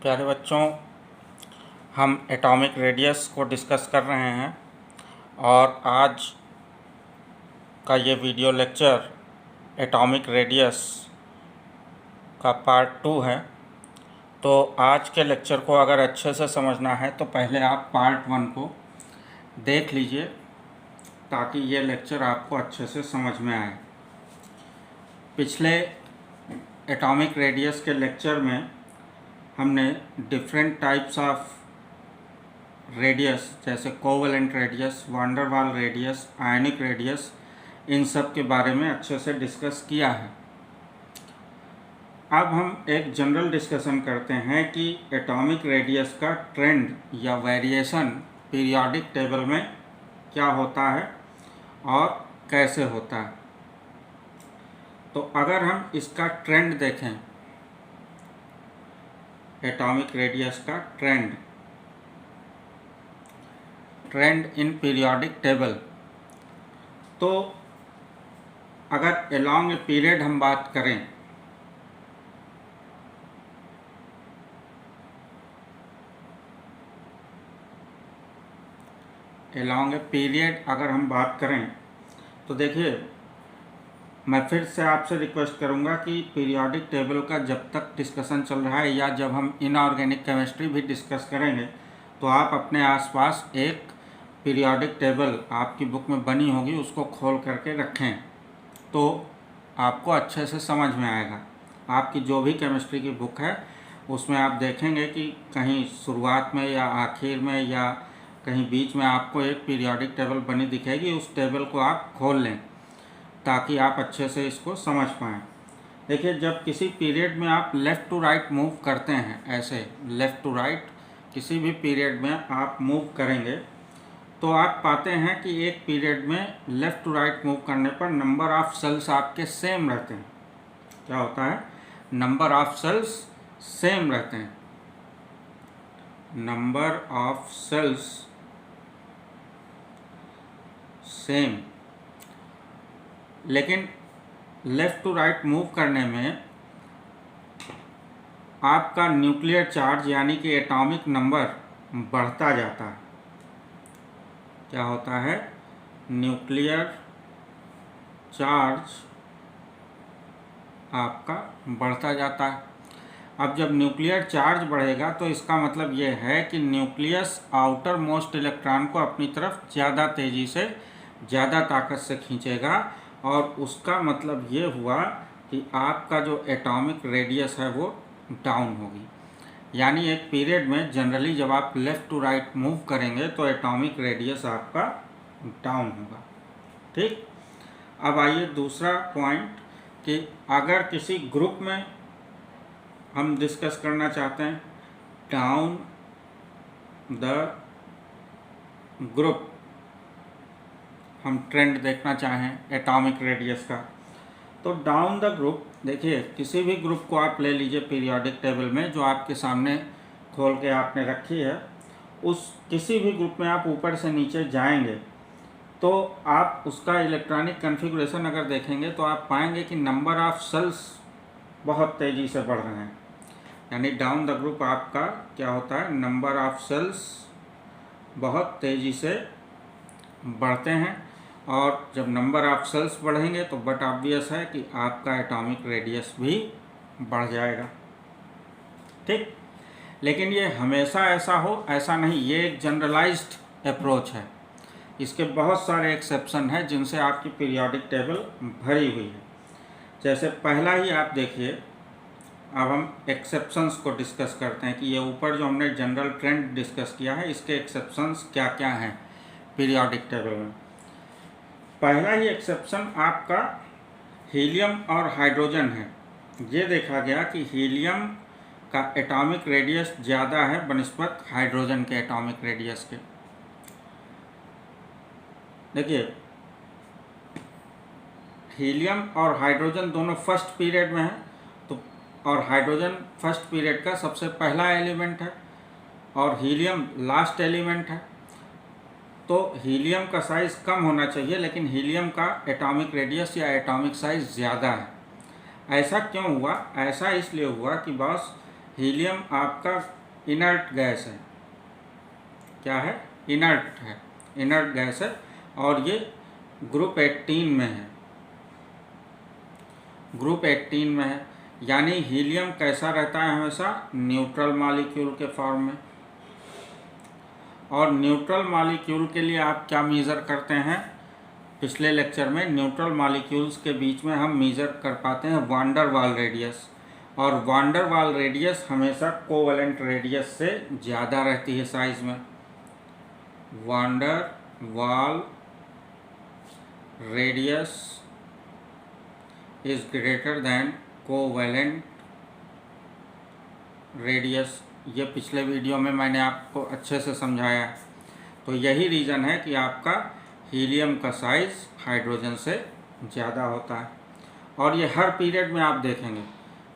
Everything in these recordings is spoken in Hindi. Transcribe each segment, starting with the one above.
प्यारे बच्चों, हम एटॉमिक रेडियस को डिस्कस कर रहे हैं और आज का ये वीडियो लेक्चर एटॉमिक रेडियस का पार्ट 2 है। तो आज के लेक्चर को अगर अच्छे से समझना है तो पहले आप पार्ट 1 को देख लीजिए ताकि ये लेक्चर आपको अच्छे से समझ में आए। पिछले एटॉमिक रेडियस के लेक्चर में हमने डिफरेंट टाइप्स ऑफ रेडियस जैसे covalent radius, van der Waal radius, ionic radius, इन सब के बारे में अच्छे से डिस्कस किया है। अब हम एक जनरल डिस्कशन करते हैं कि एटॉमिक रेडियस का ट्रेंड या वेरिएशन पीरियोडिक टेबल में क्या होता है और कैसे होता है। तो अगर हम इसका ट्रेंड देखें, एटॉमिक रेडियस का ट्रेंड इन पीरियोडिक टेबल, तो अगर अलोंग ए पीरियड हम बात करें अगर हम बात करें तो देखिए, मैं फिर से आपसे रिक्वेस्ट करूंगा कि पीरियोडिक टेबल का जब तक डिस्कशन चल रहा है या जब हम इनऑर्गेनिक केमिस्ट्री भी डिस्कस करेंगे तो आप अपने आसपास एक पीरियोडिक टेबल आपकी बुक में बनी होगी उसको खोल करके रखें तो आपको अच्छे से समझ में आएगा। आपकी जो भी केमिस्ट्री की बुक है उसमें आप देखेंगे कि कहीं शुरुआत में या आखिर में या कहीं बीच में आपको एक पीरियोडिक टेबल बनी दिखेगी। उस टेबल को आप खोल लें ताकि आप अच्छे से इसको समझ पाएँ। देखिए, जब किसी पीरियड में आप लेफ़्ट टू राइट मूव करते हैं, ऐसे लेफ़्ट टू राइट किसी भी पीरियड में आप मूव करेंगे तो आप पाते हैं कि एक पीरियड में लेफ़्ट टू राइट मूव करने पर नंबर ऑफ़ सेल्स आपके सेम रहते हैं। क्या होता है? नंबर ऑफ़ सेल्स सेम रहते हैं। नंबर ऑफ़ सेल्स सेम, लेकिन लेफ़्ट टू राइट मूव करने में आपका न्यूक्लियर चार्ज यानी कि एटॉमिक नंबर बढ़ता जाता है। क्या होता है? न्यूक्लियर चार्ज आपका बढ़ता जाता है। अब जब न्यूक्लियर चार्ज बढ़ेगा तो इसका मतलब ये है कि न्यूक्लियस आउटर मोस्ट इलेक्ट्रॉन को अपनी तरफ ज़्यादा तेज़ी से, ज़्यादा ताकत से खींचेगा और उसका मतलब ये हुआ कि आपका जो एटॉमिक रेडियस है वो डाउन होगी। यानी एक पीरियड में जनरली जब आप लेफ़्ट टू राइट मूव करेंगे तो एटॉमिक रेडियस आपका डाउन होगा। ठीक। अब आइए दूसरा पॉइंट कि अगर किसी ग्रुप में हम डिस्कस करना चाहते हैं डाउन द ग्रुप, हम ट्रेंड देखना चाहें एटॉमिक रेडियस का, तो डाउन द ग्रुप, देखिए किसी भी ग्रुप को आप ले लीजिए पीरियोडिक टेबल में जो आपके सामने खोल के आपने रखी है, उस किसी भी ग्रुप में आप ऊपर से नीचे जाएंगे तो आप उसका इलेक्ट्रॉनिक कॉन्फ़िगरेशन अगर देखेंगे तो आप पाएंगे कि नंबर ऑफ़ सेल्स बहुत तेज़ी से बढ़ रहे हैं। यानी डाउन द ग्रुप आपका क्या होता है? नंबर ऑफ़ सेल्स बहुत तेज़ी से बढ़ते हैं और जब नंबर ऑफ़ सेल्स बढ़ेंगे तो बट ऑब्वियस है कि आपका एटॉमिक रेडियस भी बढ़ जाएगा। ठीक। लेकिन ये हमेशा ऐसा हो ऐसा नहीं, ये एक जनरलाइज्ड अप्रोच है। इसके बहुत सारे एक्सेप्शन हैं जिनसे आपकी पीरियोडिक टेबल भरी हुई है। जैसे पहला ही आप देखिए, अब हम एक्सेप्शंस को डिस्कस करते हैं कि ये ऊपर जो हमने जनरल ट्रेंड डिस्कस किया है इसके एक्सेप्शंस क्या क्या हैं पीरियोडिक टेबल में। पहला ही एक्सेप्शन आपका हीलियम और हाइड्रोजन है। ये देखा गया कि हीलियम का एटॉमिक रेडियस ज़्यादा है बनिस्बत हाइड्रोजन के एटॉमिक रेडियस के। देखिए, हीलियम और हाइड्रोजन दोनों फर्स्ट पीरियड में हैं तो, और हाइड्रोजन फर्स्ट पीरियड का सबसे पहला एलिमेंट है और हीलियम लास्ट एलिमेंट है। तो हीलियम का साइज़ कम होना चाहिए लेकिन हीलियम का एटॉमिक रेडियस या एटॉमिक साइज़ ज़्यादा है। ऐसा क्यों हुआ? ऐसा इसलिए हुआ कि बस हीलियम आपका इनर्ट गैस है। क्या है? इनर्ट है, इनर्ट गैस है और ये ग्रुप 18 में है, ग्रुप 18 में है। यानी हीलियम कैसा रहता है? हमेशा न्यूट्रल मॉलिक्यूल के फॉर्म में। और न्यूट्रल मॉलिक्यूल के लिए आप क्या मेज़र करते हैं? पिछले लेक्चर में न्यूट्रल मॉलिक्यूल्स के बीच में हम मेज़र कर पाते हैं वान डेर वाल रेडियस, और वान डेर वाल रेडियस हमेशा कोवेलेंट रेडियस से ज़्यादा रहती है साइज में। Van der Waal radius is greater than covalent radius. ये पिछले वीडियो में मैंने आपको अच्छे से समझाया है। तो यही रीज़न है कि आपका हीलियम का साइज़ हाइड्रोजन से ज़्यादा होता है। और ये हर पीरियड में आप देखेंगे,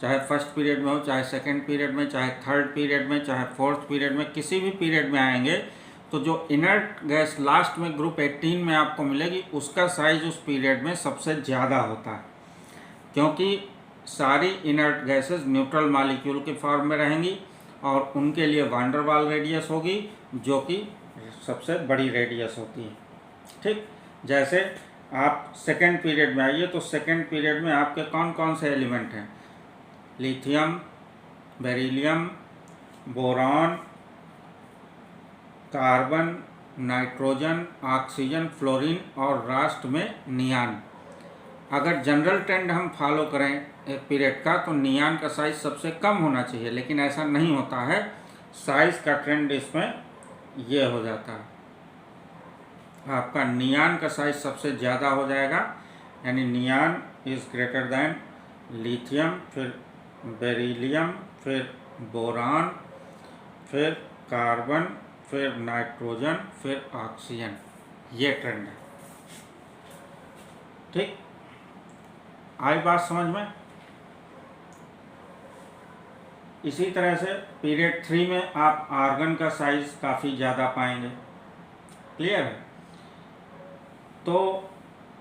चाहे फर्स्ट पीरियड में हो, चाहे सेकंड पीरियड में, चाहे थर्ड पीरियड में, चाहे फोर्थ पीरियड में, किसी भी पीरियड में आएंगे तो जो इनर्ट गैस लास्ट में ग्रुप 18 में आपको मिलेगी उसका साइज़ उस पीरियड में सबसे ज़्यादा होता है, क्योंकि सारी इनर्ट गैसेस न्यूट्रल मॉलिक्यूल के फॉर्म में रहेंगी और उनके लिए वान डेर वाल रेडियस होगी जो कि सबसे बड़ी रेडियस होती है। ठीक, जैसे आप सेकेंड पीरियड में आइए तो सेकेंड पीरियड में आपके कौन कौन से एलिमेंट हैं? Lithium, beryllium, boron, carbon, nitrogen, oxygen, fluorine और लास्ट में नियान। अगर जनरल ट्रेंड हम फॉलो करें एक पीरियड का तो नियान का साइज़ सबसे कम होना चाहिए, लेकिन ऐसा नहीं होता है। साइज़ का ट्रेंड इसमें ये हो जाता है, आपका नियान का साइज़ सबसे ज़्यादा हो जाएगा, यानी नियान इज़ ग्रेटर दैन लिथियम, फिर बेरिलियम, फिर बोरान, फिर कार्बन, फिर नाइट्रोजन, फिर ऑक्सीजन। ये ट्रेंड है। ठीक, आई बात समझ में? इसी तरह से पीरियड 3 में आप आर्गन का साइज काफ़ी ज़्यादा पाएंगे। क्लियर है? तो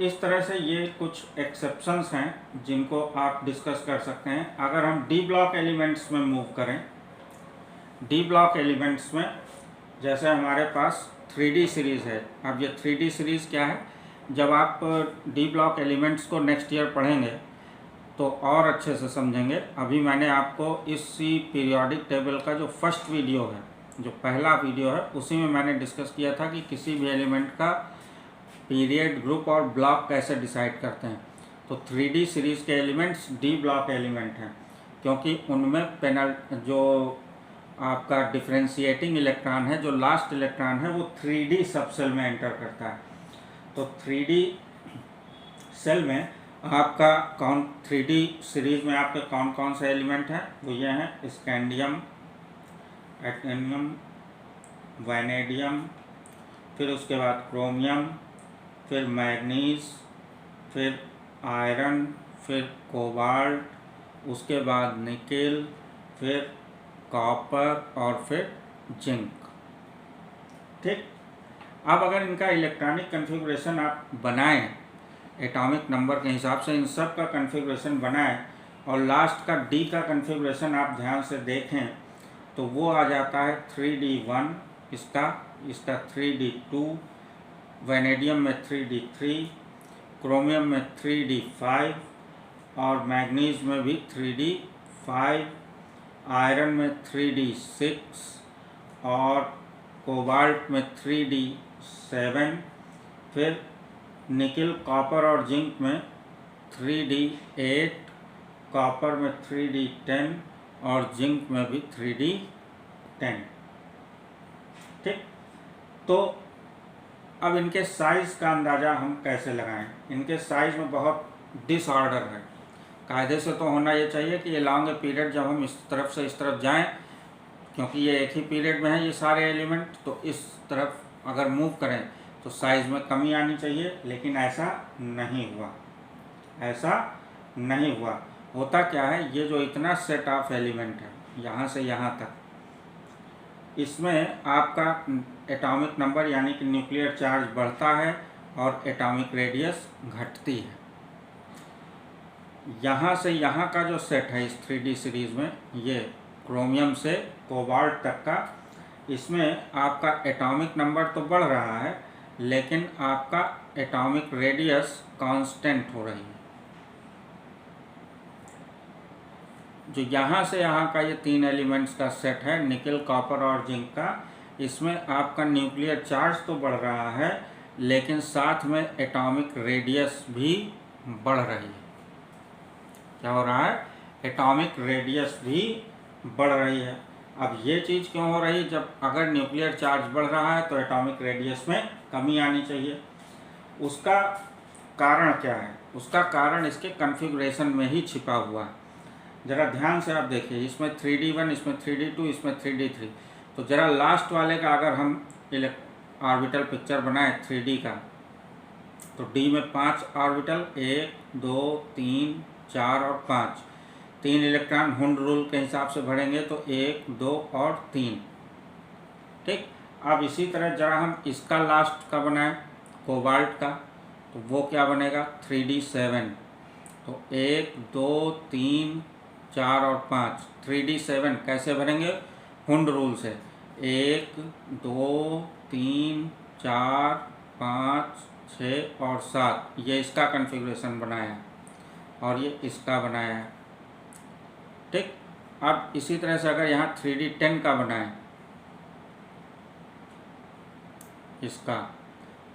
इस तरह से ये कुछ एक्सेप्शंस हैं जिनको आप डिस्कस कर सकते हैं। अगर हम डी ब्लॉक एलिमेंट्स में मूव करें, डी ब्लॉक एलिमेंट्स में जैसे हमारे पास 3D सीरीज़ है। अब ये 3D सीरीज़ क्या है? जब आप डी ब्लॉक एलिमेंट्स को नेक्स्ट ईयर पढ़ेंगे तो और अच्छे से समझेंगे। अभी मैंने आपको इसी पीरियोडिक टेबल का जो फर्स्ट वीडियो है, जो पहला वीडियो है, उसी में मैंने डिस्कस किया था कि किसी भी एलिमेंट का पीरियड, ग्रुप और ब्लॉक कैसे डिसाइड करते हैं। तो 3D सीरीज़ के एलिमेंट्स डी ब्लॉक एलिमेंट हैं, क्योंकि उनमें जो आपका डिफ्रेंशिएटिंग इलेक्ट्रॉन है, जो लास्ट इलेक्ट्रॉन है, वो 3D सब सेल में एंटर करता है। तो 3D सेल में आपका 3D सीरीज़ में आपके कौन कौन से एलिमेंट हैं? वो ये हैं: स्कैंडियम, एटनियम, वैनेडियम, फिर उसके बाद क्रोमियम, फिर मैग्नीज, फिर आयरन, फिर कोबाल्ट, उसके बाद निकेल, फिर कॉपर और फिर जिंक। ठीक, अब अगर इनका इलेक्ट्रॉनिक कन्फिग्रेशन आप बनाएं एटॉमिक नंबर के हिसाब से, इन सब का कन्फिग्रेशन बनाएं और लास्ट का डी का कन्फिग्रेशन आप ध्यान से देखें तो वो आ जाता है 3D1, इसका 3D2, वैनेडियम में 3D3, क्रोमियम में 3D5 और मैग्नीज में भी 3D5, आयरन में 3D6 और कोबाल्ट में 3D7, फिर निकिल, कॉपर और जिंक में 3D8, कॉपर में 3D10 और जिंक में भी 3D10। ठीक, तो अब इनके साइज़ का अंदाज़ा हम कैसे लगाएं? इनके साइज़ में बहुत डिसऑर्डर है। कायदे से तो होना ये चाहिए कि अलॉन्ग ए पीरियड जब हम इस तरफ से इस तरफ जाएं, क्योंकि ये एक ही पीरियड में है ये सारे एलिमेंट, तो इस तरफ अगर मूव करें तो साइज़ में कमी आनी चाहिए, लेकिन ऐसा नहीं हुआ। ऐसा नहीं हुआ। होता क्या है, ये जो इतना सेट ऑफ एलिमेंट है यहाँ से यहाँ तक, इसमें आपका एटॉमिक नंबर यानी कि न्यूक्लियर चार्ज बढ़ता है और एटॉमिक रेडियस घटती है। यहाँ से यहाँ का जो सेट है इस 3D सीरीज़ में, ये क्रोमियम से कोबाल्ट तक का, इसमें आपका एटॉमिक नंबर तो बढ़ रहा है लेकिन आपका एटॉमिक रेडियस कांस्टेंट हो रही है। जो यहाँ से यहाँ का ये 3 एलिमेंट्स का सेट है निकल, कॉपर और जिंक का, इसमें आपका न्यूक्लियर चार्ज तो बढ़ रहा है लेकिन साथ में एटॉमिक रेडियस भी बढ़ रही है। क्या हो रहा है? एटॉमिक रेडियस भी बढ़ रही है। अब ये चीज़ क्यों हो रही है? जब अगर न्यूक्लियर चार्ज बढ़ रहा है तो एटॉमिक रेडियस में कमी आनी चाहिए। उसका कारण क्या है? उसका कारण इसके कॉन्फ़िगरेशन में ही छिपा हुआ है। ज़रा ध्यान से आप देखिए, इसमें 3D1, इसमें 3D2, इसमें 3D3। तो ज़रा लास्ट वाले का अगर हम ऑर्बिटल पिक्चर बनाए 3D का, तो D में 5 ऑर्बिटल, 1 2 3 4 और 5, 3 इलेक्ट्रॉन हुंड रूल के हिसाब से भरेंगे तो 1 2 और 3। ठीक। अब इसी तरह जरा हम इसका लास्ट का बनाएं कोबाल्ट का, तो वो क्या बनेगा? 3D7। तो 1 2 3 4 और 5, 3D7 कैसे भरेंगे? हुंड रूल से 1 2 3 4 5 6 और 7। ये इसका कॉन्फ़िगरेशन बनाया और ये इसका बनाया है। ठीक। अब इसी तरह से अगर यहाँ 3D10 का बनाएं इसका,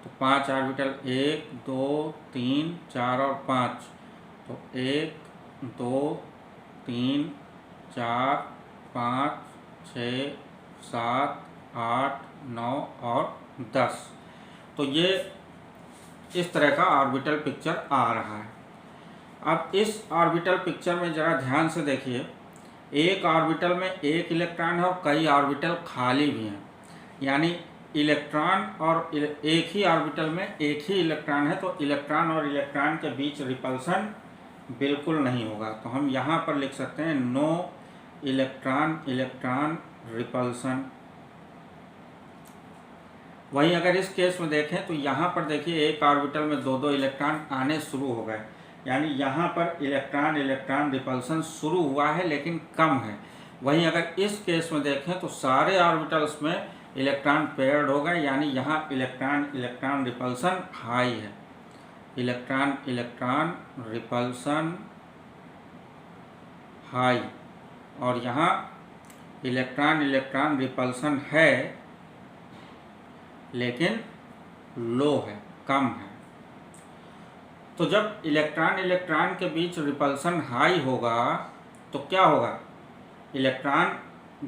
तो 5 ऑर्बिटल, 1 2 3 4 और 5, तो 1 2 3 4 5 6 7 8 9 और 10। तो ये इस तरह का ऑर्बिटल पिक्चर आ रहा है। अब इस ऑर्बिटल पिक्चर में ज़रा ध्यान से देखिए, एक ऑर्बिटल में एक इलेक्ट्रॉन है और कई ऑर्बिटल खाली भी हैं। यानी इलेक्ट्रॉन और एक ही ऑर्बिटल में एक ही इलेक्ट्रॉन है तो इलेक्ट्रॉन और इलेक्ट्रॉन के बीच रिपल्सन बिल्कुल नहीं होगा। तो हम यहाँ पर लिख सकते हैं नो इलेक्ट्रॉन इलेक्ट्रॉन रिपल्सन। वहीं अगर इस केस में देखें तो यहाँ पर देखिए एक ऑर्बिटल में 2-2 इलेक्ट्रॉन आने शुरू हो गए, यानी यहाँ पर इलेक्ट्रॉन इलेक्ट्रॉन रिपल्सन शुरू हुआ है लेकिन कम है। वहीं अगर इस केस में देखें तो सारे ऑर्बिटल्स में इलेक्ट्रॉन पेयर्ड हो गए, यानी यहाँ इलेक्ट्रॉन इलेक्ट्रॉन रिपल्सन हाई है। इलेक्ट्रॉन इलेक्ट्रॉन रिपल्सन हाई, और यहाँ इलेक्ट्रॉन इलेक्ट्रॉन रिपल्सन है लेकिन लो है, कम है। तो जब इलेक्ट्रॉन इलेक्ट्रॉन के बीच रिपल्सन हाई होगा तो क्या होगा? इलेक्ट्रॉन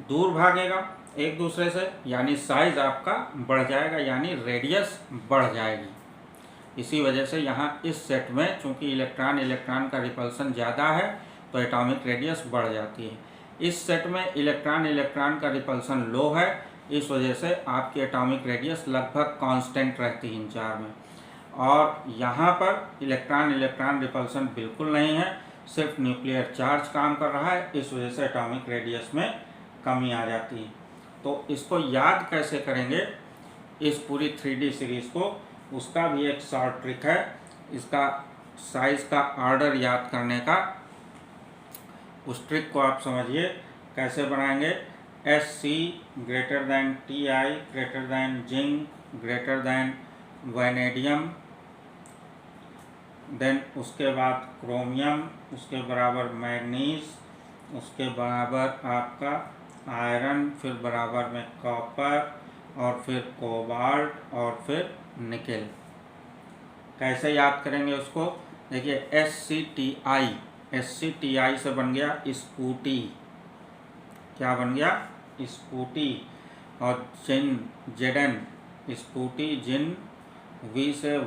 दूर भागेगा एक दूसरे से, यानी साइज आपका बढ़ जाएगा, यानी रेडियस बढ़ जाएगी। इसी वजह से यहाँ इस सेट में चूंकि इलेक्ट्रॉन इलेक्ट्रॉन का रिपल्सन ज़्यादा है तो एटॉमिक रेडियस बढ़ जाती है। इस सेट में इलेक्ट्रॉन इलेक्ट्रॉन का रिपल्सन लो है, इस वजह से आपकी एटॉमिक रेडियस लगभग कांस्टेंट रहती है इन चार में। और यहाँ पर इलेक्ट्रॉन इलेक्ट्रॉन रिपल्सन बिल्कुल नहीं है, सिर्फ न्यूक्लियर चार्ज काम कर रहा है, इस वजह से एटॉमिक रेडियस में कमी आ जाती है। तो इसको याद कैसे करेंगे इस पूरी 3D सीरीज़ को, उसका भी एक शॉर्ट ट्रिक है। इसका साइज़ का ऑर्डर याद करने का, उस ट्रिक को आप समझिए कैसे बनाएंगे। SC greater than Ti greater than zinc greater than vanadium, then उसके बाद क्रोमियम, उसके बराबर मैग्नीज, उसके बराबर आपका आयरन, फिर बराबर में कॉपर, और फिर कोबाल्ट, और फिर निकेल। कैसे याद करेंगे उसको? देखिए SCTI से बन गया स्कूटी। क्या बन गया? स्कूटी। और जिन जेडन स्कूटी, जिन वी से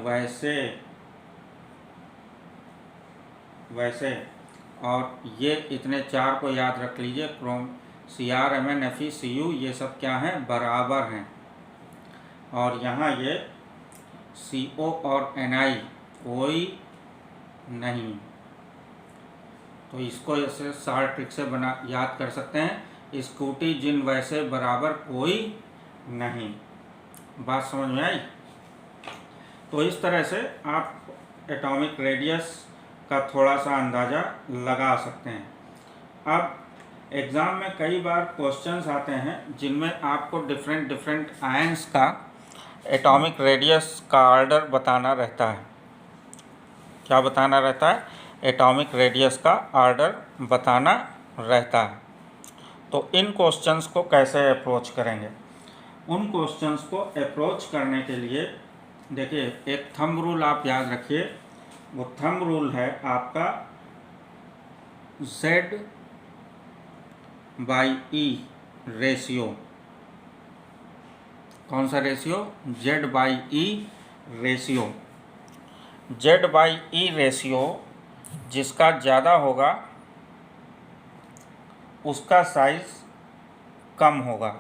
वैसे, और ये इतने चार को याद रख लीजिए। Chrome Cr Mn Fe Cu ये सब क्या हैं? बराबर हैं। और यहाँ ये CO और Ni कोई नहीं। तो इसको ऐसे शॉर्ट ट्रिक से याद कर सकते हैं, स्कूटी जिन वैसे बराबर कोई नहीं। बात समझ में आई? तो इस तरह से आप एटॉमिक रेडियस का थोड़ा सा अंदाज़ा लगा सकते हैं। अब एग्ज़ाम में कई बार क्वेश्चंस आते हैं जिनमें आपको डिफरेंट डिफरेंट आयंस का एटॉमिक रेडियस का ऑर्डर बताना रहता है। क्या बताना रहता है? एटॉमिक रेडियस का ऑर्डर बताना रहता है। तो इन क्वेश्चंस को कैसे अप्रोच करेंगे? उन क्वेश्चंस को अप्रोच करने के लिए देखिए, एक थंब रूल आप याद रखिए। वो थंब रूल है आपका Z बाई ई रेशियो। कौन सा ratio? Z by E ratio. Z by E ratio जिसका ज़्यादा होगा उसका साइज कम होगा,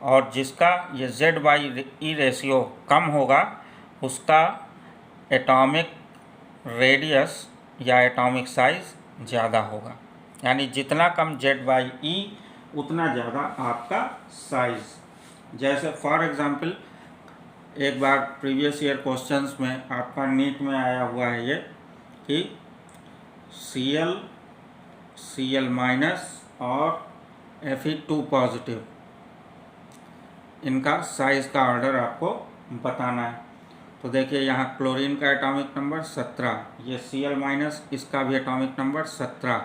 और जिसका ये Z बाई ई रेशियो कम होगा उसका एटॉमिक रेडियस या एटॉमिक साइज ज़्यादा होगा। यानी जितना कम Z बाई ई उतना ज़्यादा आपका साइज। जैसे फॉर एग्ज़ाम्पल, एक बार प्रीवियस ईयर क्वेश्चंस में आपका नीट में आया हुआ है ये कि Cl माइनस और Fe2 पॉजिटिव, इनका साइज़ का ऑर्डर आपको बताना है। तो देखिए, यहाँ क्लोरीन का एटॉमिक नंबर 17, ये Cl माइनस इसका भी एटॉमिक नंबर 17,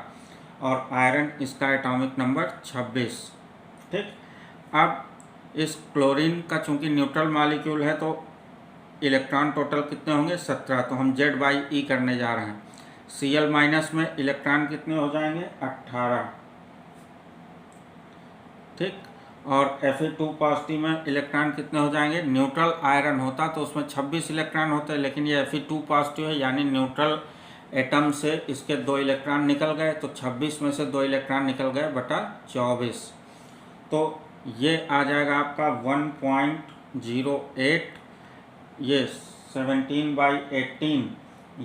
और आयरन इसका एटॉमिक नंबर 26। ठीक, अब इस क्लोरीन का चूँकि न्यूट्रल मॉलिक्यूल है तो इलेक्ट्रॉन टोटल कितने होंगे? 17। तो हम Z बाई ई करने जा रहे हैं। Cl माइनस में इलेक्ट्रॉन कितने हो जाएंगे? 18। ठीक, और Fe2 पॉजिटिव में इलेक्ट्रॉन कितने हो जाएंगे? न्यूट्रल आयरन होता तो उसमें 26 इलेक्ट्रॉन होते, लेकिन ये Fe2 पॉजिटिव है, यानी न्यूट्रल एटम से इसके 2 इलेक्ट्रॉन निकल गए, तो 26 में से 2 इलेक्ट्रॉन निकल गए बटा 24। तो ये आ जाएगा आपका 1.08, ये 17/18,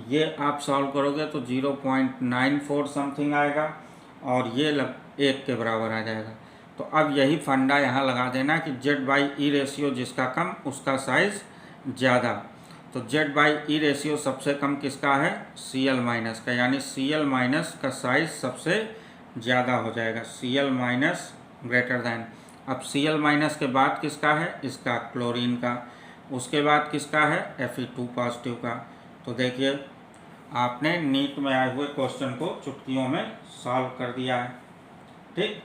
ये आप सॉल्व करोगे तो 0.94 समथिंग आएगा, और ये 1 के बराबर आ जाएगा। तो अब यही फंडा यहाँ लगा देना कि Z बाई ई रेशियो जिसका कम उसका साइज़ ज़्यादा। तो Z बाई ई रेशियो सबसे कम किसका है? Cl माइनस का, यानी Cl माइनस का साइज़ सबसे ज़्यादा हो जाएगा। Cl minus greater than. अब Cl माइनस के बाद किसका है? इसका, क्लोरीन का। उसके बाद किसका है? Fe2 पॉजिटिव का। तो देखिए, आपने नीट में आए हुए क्वेश्चन को चुटकियों में सॉल्व कर दिया है। ठीक,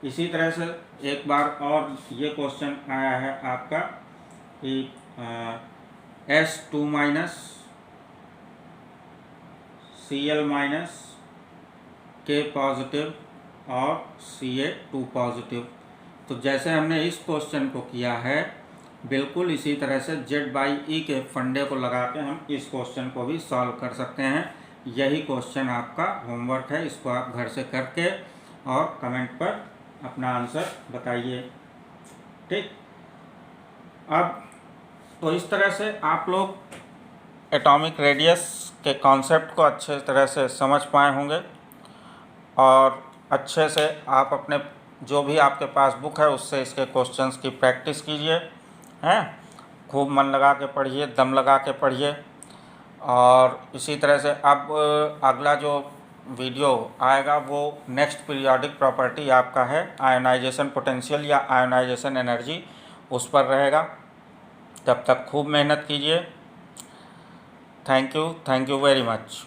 इसी तरह से एक बार और ये क्वेश्चन आया है आपका कि S2 minus Cl minus K positive और Ca2 पॉजिटिव। तो जैसे हमने इस क्वेश्चन को किया है, बिल्कुल इसी तरह से Z बाई ई के फंडे को लगा के हम इस क्वेश्चन को भी सॉल्व कर सकते हैं। यही क्वेश्चन आपका होमवर्क है, इसको आप घर से करके और कमेंट पर अपना आंसर बताइए। ठीक, अब तो इस तरह से आप लोग एटॉमिक रेडियस के कॉन्सेप्ट को अच्छे तरह से समझ पाए होंगे, और अच्छे से आप अपने जो भी आपके पास बुक है उससे इसके क्वेश्चंस की प्रैक्टिस कीजिए, हैं, खूब मन लगा के पढ़िए, दम लगा के पढ़िए। और इसी तरह से अब अगला जो वीडियो आएगा वो नेक्स्ट पीरियोडिक प्रॉपर्टी आपका है आयोनाइजेशन पोटेंशियल या आयोनाइजेशन एनर्जी, उस पर रहेगा। तब तक खूब मेहनत कीजिए। Thank you very much.